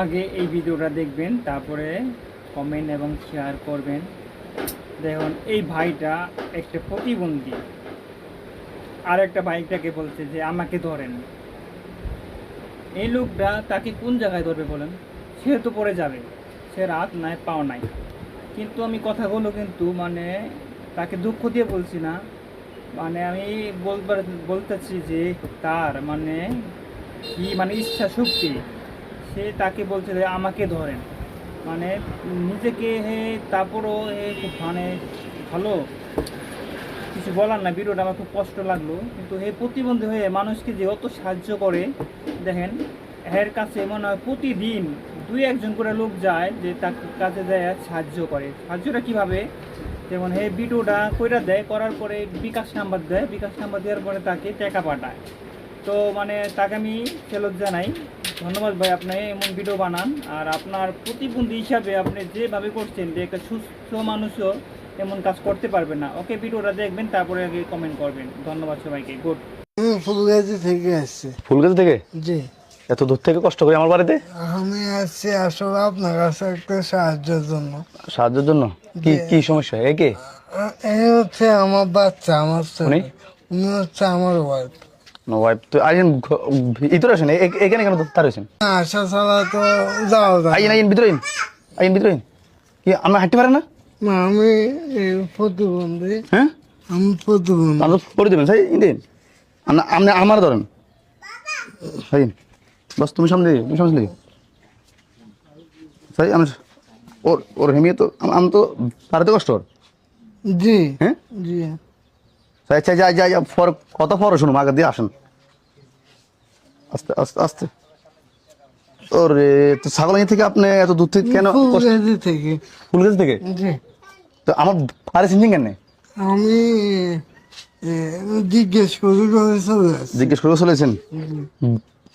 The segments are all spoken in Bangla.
আগে এই ভিডিওটা দেখবেন, তারপরে কমেন্ট এবং শেয়ার করবেন। দেখুন এই ভাইটা একটা প্রতিবন্ধী, আর একটা ভাইটাকে বলছে যে আমাকে ধরেন। এই লোকটা তাকে কোন জায়গায় ধরবে বলেন? সে তো পড়ে যাবে, সে হাত নাই পাও নাই। কিন্তু আমি কথাগুলো কিন্তু তাকে দুঃখ দিয়ে বলছি না, আমি বলতেছি যে তার কি ইচ্ছা শক্তি। সে তাকে বলছে যে আমাকে ধরেন, মানে নিজেকে তারপরও খুব ভালো কিছু বলার না। ভিডিওটা আমার খুব কষ্ট লাগলো, কিন্তু প্রতিবন্ধী হয়ে মানুষকে যে অত সাহায্য করে দেখেন। এর কাছে মনে হয় প্রতিদিন 2-1 জন করে লোক যায় যে তার কাছে যায় সাহায্য করে। সাহায্যটা কীভাবে? যেমন ভিডিওটা কইরা দেয়, করার পরে বিকাশ নাম্বার দেয়, বিকাশ নাম্বার দেওয়ার পরে তাকে টাকা পাঠায়। তো তাকে আমি ফেরত জানাই, ধন্যবাদ ভাই, আপনি এমন ভিডিও বানান। আর আপনার প্রতিবন্ধী হিসাবে আপনি যেভাবে করছেন, যে একটা সুস্থ মানুষও এমন কাজ করতে পারবে না। ওকে, ভিডিওটা দেখবেন, তারপরে আগে কমেন্ট করবেন। ধন্যবাদ সবাইকে। গুড। ফুলগাছি থেকে আসছে। ফুলগাছি থেকে? জি। এত দূর থেকে কষ্ট করে আমার বাড়িতে? আমি আসছি আসলে আপনার কাছে একটা সাহায্যের জন্য। সাহায্যের জন্য? কি কি সমস্যা? একে এই হচ্ছে আমার বাচ্চা, আমার ছেলে। উনি হচ্ছে আমার ওয়াইফ। ওয়াইফ তো আইন ভিতরে আসেন, এখানে কেন তার হয়েছেন? আশা ছাড়া তো যাও আইন আইন ভিতরে আইন ভিতরে কি আমরা হাঁটতে পারেন না? না, আমি প্রতিবন্ধী। হ্যাঁ, আমি প্রতিবন্ধী। আমরা করে দেবেন সাই ইন্ডিয়ান। আপনি আমার ধরেন সাই, বস তুমি সামনে দিকে, তুমি সামনে দিকে সাই। আমি ওর ওর হেমিয়ে তো আমি তো পারতে কষ্ট ওর। জি। হ্যাঁ জি। আচ্ছা, যাই যাই ফর কথা পরে শুনুন, আগে দিয়ে আসেন আস্তে আস্তে আস্তে। ওরে, তো ছাগল থেকে আপনি এত দূর থেকে কেন? ফুলগাছি থেকে। ফুলগাছি থেকে? জি। তো আমার পারে চিনছেন কেন? আমি জিজ্ঞেস করে চলে আসছি। জিজ্ঞেস করে চলেছেন?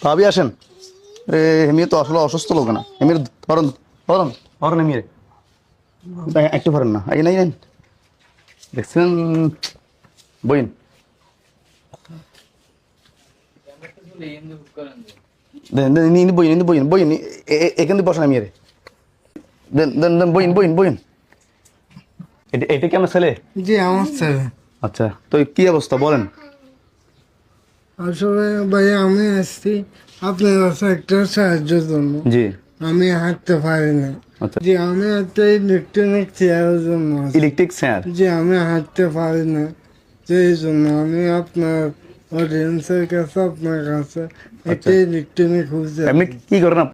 ভাবি আসেন। এমনি তো আসলে অসুস্থ লোক না, এমনি ধরুন ধরুন ধরুন, এমনি একটু ধরেন না। এই নাই দেখছেন, বইন বইন বইন বইন, এখান থেকে বসেন। আমি দেন দেন দেন, বইন বইন বইন। এটা কি আমার ছেলে? জি, আমার ছেলে। আচ্ছা, তো কি অবস্থা বলেন? আসলে ভাই আমি আসছি আপনার কাছে একটা সাহায্যের জন্য। জি। আমি হাঁটতে পারি না। আচ্ছা, জি, আমি একটা ইলেকট্রনিক চেয়ারের জন্য আসছি। Electric chair? জি, আমি হাঁটতে পারি না, সেই জন্য আমি আপনার অডিয়েন্সের কাছে, আপনার কাছে একটা ইলেকট্রনিক খুঁজে। আপনি কি করেন?